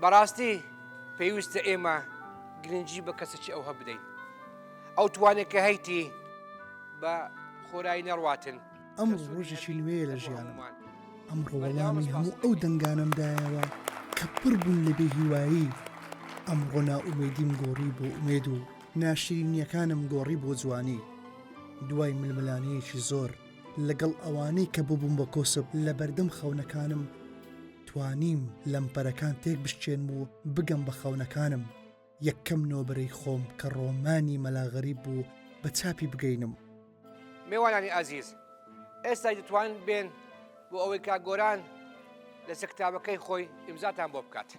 بەڕاستی پێویستە ئێمە گرنگی بە کەسێکی ئەوها بدەین ئەو توانێت کە هەیتی بە خۆرایی نەڕواتن. ئەمڕۆ ڕۆژێکی نوێیە لە ژیانم. ئەمڕۆ وەڵامی هەموو ئەو دەنگانمدایەوە کە پڕ بوون لە بێهیوایی. ئەمڕۆ ناومێدیم گۆڕی بۆ ئومێد و ناشرینیەکانم گۆڕی بۆ جوانی. دوای ململانەیەکی زۆر لەگەڵ ئەوانەی کە ببووم بە کۆسب لە بەردەم خەونەکانم توانیم لەمپەرەکان تێک بشکێنم و بگەم بە خەونەکانم یەکەم نۆبەرەی خۆم کە ڕۆمانی مەلاغەریب بوو بە چاپی بگەینم. میوانانی ئازیز، ئێستا دەتوانن بێن بۆ ئەوەی کاگۆران لەسەر کتابەکەی خۆی ئیمزاتان بۆ بکات.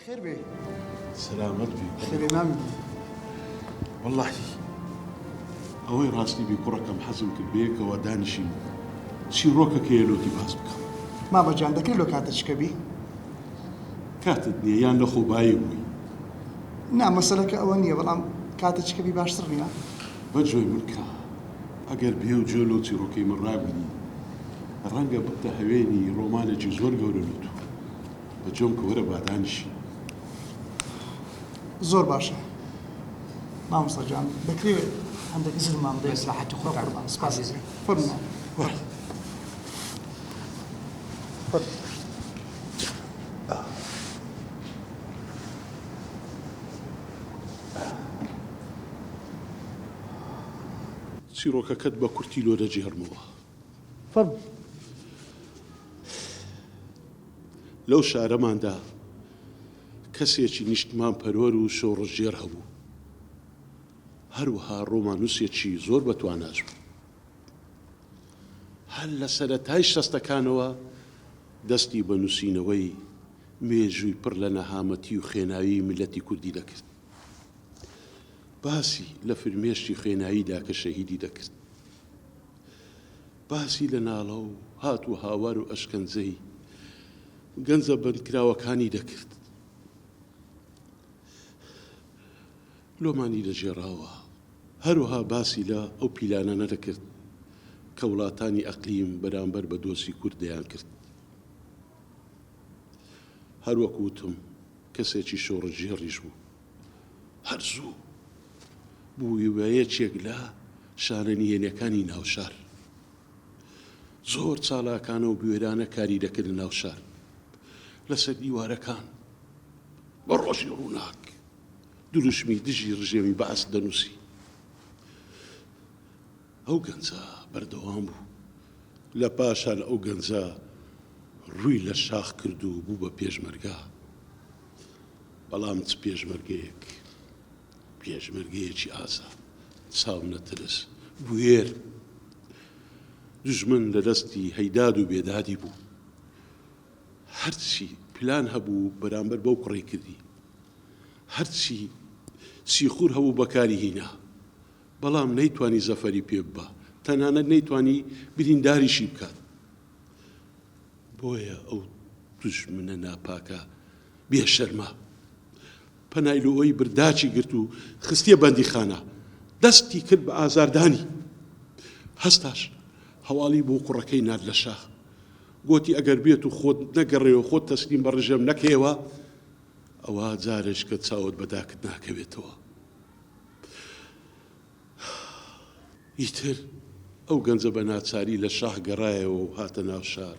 خير بيه سلامت بي خير إمام والله ئەوەی ڕاستی بی کوڕەکەم حەزم کرد بەیەکەوە دانیشین چیرۆکەکە لۆتی باس بکەم. ما بەجان دەکرێت لۆ کاتەچکە بی؟ کاتت نییە یان لە خۆبایی بووی؟ نا مەسەلەکە ئەوە نییە بەڵام کاتەچکە بی باشتر نییە؟ بەجۆی من کە ئەگەر بێ و جۆ لۆ چیرۆکەی من ڕابنی ڕەنگە بتە هەوێنی ڕۆمانێکی زۆر گەورە لۆت و بە جۆم کە وەرە با دانیشین. زۆر باشە مامۆستا جان دەکرێت هەندێک زلمان بدەیت مەسلحەتی خۆتان سپاس فەرموو چیرۆکەکەت بە کورتی لۆ دەجێڕمەوە. فەرموو لەو شارەماندا کەسێکی نیشتمان پەروەر و شۆڕژێر هەبوو. هەروەها ڕۆمانوسێکی زۆر بەتواناش بوو. هەر لە سەرەتای شەستەکانەوە دەستی بە نووسینەوەی مێژووی پڕ لە نەهامەتی و خێناوی ملەتی کوردی دەکرد. باسی لە فرمێشتی خێناییدا کە شەهیدی دەکرد. باسی لە ناڵە و هات و هاوار و ئەشکەنجەی گەنجە بەندکراوەکانی دەکرد. لۆمانی دەژێڕاوە. هەروەها باسی لە ئەو پیلانە دەکرد کە وڵاتانی ئەقلیم بەرامبەر بە دۆسی کوردیان کرد. هەروەکوتم کەسێکی شۆڕژێڕیش بوو. هەرزوو بوویوەیەکێک لە شانەنیێنەکانی ناوشار. زۆر چالاکانە و بوێرانە کاری دەکرد ناوشار لەسەر دیوارەکان بە ڕۆژی ڕووناک دروشمی دژی ڕژێمی بەعس دەنووسی. ئەو گەنجە بەردەوام بوو. لە پاشان ئەو گەنجە ڕووی لە شاخ کرد و بوو بە پێشمەرگە. بەڵام چ پێشمەرگەیەکی ئازا چاو نەترس بوێر. دژمن لە دەستی هەیداد و بێدادی بوو. هەرچی پلان هەبوو بەرامبەر بەو کوڕی کردی. هەرچی سیخور هەبوو بەکاری هینا. بەڵام نەیتوانی زەفەری پێ ببە. تەنانەت نەیتوانی برینداریشی بکات. بۆیە ئەو دژمنە ناپاکە بێشەرمە پەنایلۆی برداچی گرت و خستیە بەندیخانە. دەستی کرد بە ئازاردانی. هەستاش هەواڵی بۆ کوڕەکەی نرد لە شاخ. گوتی ئەگەر بێت و خۆت نەگەڕێەوە خۆت تەسلیم بە ڕژێم نەکەیەوە ئەوە جارێک کە چاوت بەداکت ناکەوێتەوە. ئیتر ئەو گەنجە بە ناچاری لە شاخ گەڕایەوە و هاتە ناو شار.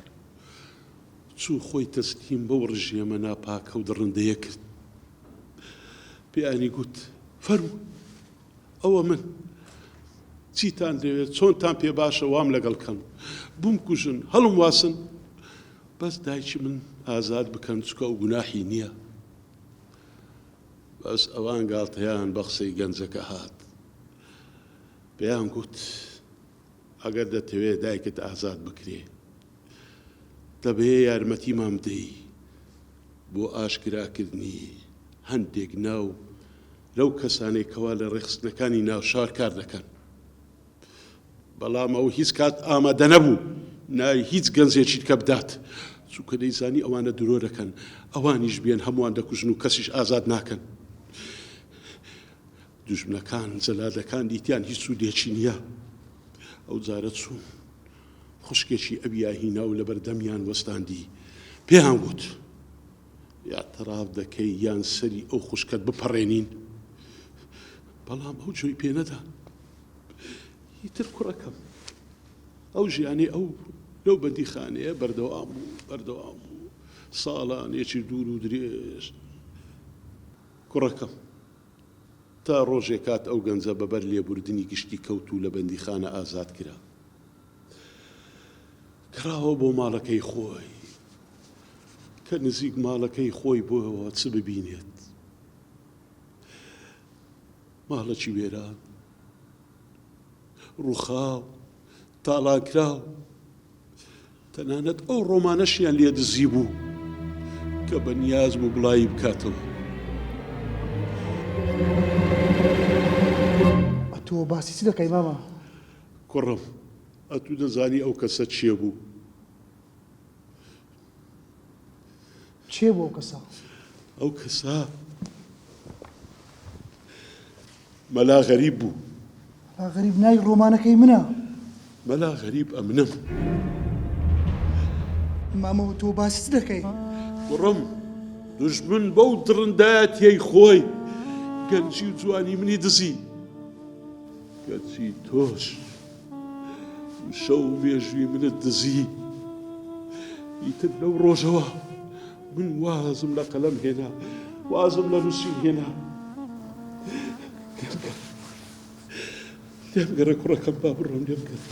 چوو خۆی تەسلیم بەو ڕژێمە ناپاکە و دڕندەیە کرد. پێیانی گوت فەرموو ئەوە من چیتان دەوێت چۆنتان پێ باشە وام لەگەڵ کەم بووم کوژن هەڵم واسن بەس دایکی من ئازاد بکەن چکە و گوناحی نییە. بەس ئەوان گاڵتەیان بە قسەی گەنجەکە هات. پێیان گوت ئەگەر دەتەوێت دایکت ئازاد بکرێ دەبێ یارمەتیمان بدەی بۆ ئاشکراکردنی هەندێک ناو لەو کەسانەی کەوا لە ڕێخستنەکانی ناوشار کار دەکەن. بەڵام ئەو هیچ کات ئامادە نەبوو ناوی هیچ گەنجێکی کە بدات، چونکە دەیزانی ئەوانە درۆ دەکەن، ئەوانیش بێن هەمووان دەکوژن و کەسیش ئازاد ناکەن. دوژمنەکان جەلادەکان دیتیان هیچ سوودێکی نییە. ئەو جارە چوون خوشکێکی ئەویا هینا و لە بەردەمیان وەستاندی، پێیان گوت یا تەراف دەکەی یان سەری ئەو خوشکەت بپەڕێنین. بەڵام ئەو جۆی پێ نەدا. ئیتر کوڕەکەم ئەو ژیانەی ئەو لەو بەندیخانەیە بەردەوام بوو ساڵانێکی دوور و درێژ. کوڕەکەم تا ڕۆژێک کات ئەو گەنجە بەبەر لێبوردنی گشتی کەوت و لە بەندیخانە ئازاد کرا. کراوە بۆ ماڵەکەی خۆی کە نزیک ماڵەکەی خۆی بۆەوە چ ببینێت. ماڵەکی وێران، ڕووخاو، تاڵانکراو، تەنانەت ئەو ڕۆمانەشیان لێ دزی بوو کە بەنیاز بوو بڵایی بکاتەوە. تۆ باسی چ دەکەی ماما؟ کوڕم ئەتوو دەزانی ئەو کەسە چییە بوو؟ چێ بۆ ئەو کەسە؟ ئەو کەسە مەلا غەریب بوو. غەریب نای ڕۆمانەکەی منە. مەلا غەریب ئەمنم. مامە تۆ باسی چ دەکەی؟ کوڕم دوژمن بەو دڕندایەتیەی خۆی گەنجی و جوانی منی دزی. کەچی تۆش شەو مێژوی منت دزی. ئیتر لەو ڕۆژەوە من وازم لە قەلەم هێنا، وازم لە نووسین هێنا. لێم گەرە کوڕەکەم با بڕۆم لێم گەرە.